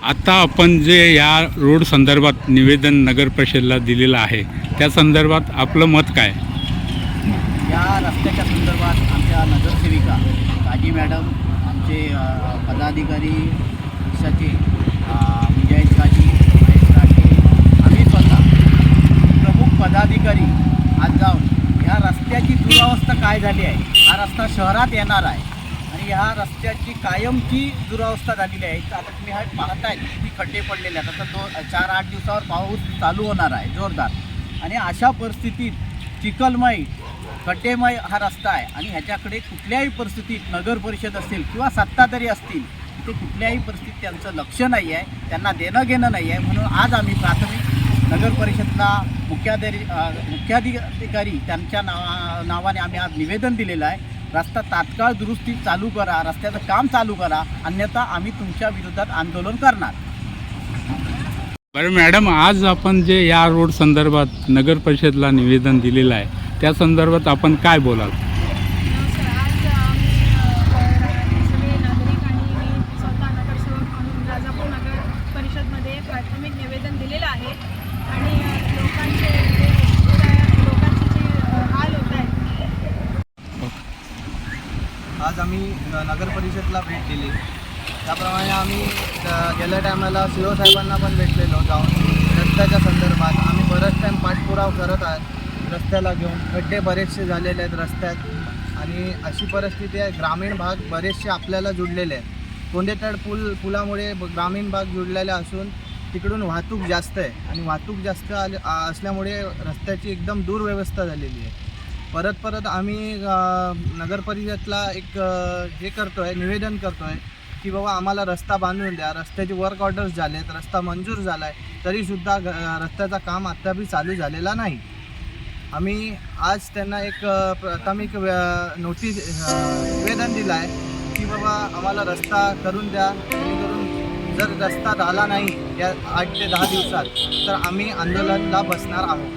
आता आपण जे या रोड संदर्भात निवेदन नगर परिषदेला दिलेलं आहे त्या संदर्भात आपलं मत काय? या रस्त्याच्या संदर्भात आमच्या नगरसेविका काजी मॅडम, आमचे पदाधिकारी पक्षाचे विजय काजी, महेश राठे, आम्ही स्वतः प्रमुख पदाधिकारी आज जाऊन ह्या रस्त्याची दुरावस्था काय झाली आहे, हा रस्ता शहरात येणार आहे आणि ह्या रस्त्याची कायमची दुरावस्था झालेली आहे. तर आता तुम्ही हा पाहताय किती खड्डे पडलेले आहेत. आता 4-8 दिवसावर पाऊस चालू होणार आहे जोरदार आणि अशा परिस्थितीत चिखलमय खड्डेमय हा रस्ता आहे आणि ह्याच्याकडे कुठल्याही परिस्थितीत नगर परिषद असेल किंवा सत्ताधारी असतील तिथे कुठल्याही परिस्थितीत त्यांचं लक्ष नाही आहे, त्यांना देणं घेणं नाही आहे. म्हणून आज आम्ही प्राथमिक नगर परिषदला मुख्याधिकारी त्यांच्या नावाने आम्ही आज निवेदन दिलेलं आहे. रस्ता तात्काळ दुरुस्ती चालू करा, रस्त्याचं काम चालू करा, अन्यथा आम्ही तुमच्या विरोधात आंदोलन करणार. बरं मॅडम, आज आपण जे या रोड संदर्भात नगर परिषदेला निवेदन दिलेलं आहे त्या संदर्भात आपण काय बोलाल? आज आम्ही सगळे नागरिक आणि मी स्वतः नगरसेवक म्हणून राजापूर नगर परिषदमध्ये प्राथमिक निवेदन दिलेलं आहे आणि लोकांचे जे हाल होत आहेत. आज आम्ही नगर परिषदला भेट दिली. त्याप्रमाणे आम्ही गेल्या टायमाला CO साहेबांना पण भेटलेलो जाऊन रस्त्याच्या संदर्भात. आम्ही बराच टाईम पाठपुरावा करत आहोत रस्त्याला घेऊन. खड्डे बरेचसे झालेले आहेत रस्त्यात आणि अशी परिस्थिती आहे. ग्रामीण भाग बरेचसे आपल्याला जुडलेले आहेत. कोंडेतड पुलामुळे ग्रामीण भाग जुडलेले असून तिकडून वाहतूक जास्त आहे आणि वाहतूक जास्त असल्यामुळे रस्त्याची एकदम दुर्व्यवस्था झालेली आहे. परत आम्ही नगर परिषदला एक हे करतो आहे, निवेदन करतो आहे की बाबा आम्हाला रस्ता बांधून द्या. रस्त्याचे वर्क ऑर्डर्स झाले आहेत, रस्ता मंजूर झाला आहे, तरीसुद्धा रस्त्याचं काम आत्ताबी चालू झालेला नाही. आम्ही आज त्यांना एक प्राथमिक निवेदन दिलं आहे की बाबा आम्हाला रस्ता करून द्या. जेणेकरून जर रस्ता झाला नाही या 8 ते 10 दिवसात तर आम्ही आंदोलनाला बसणार आहोत.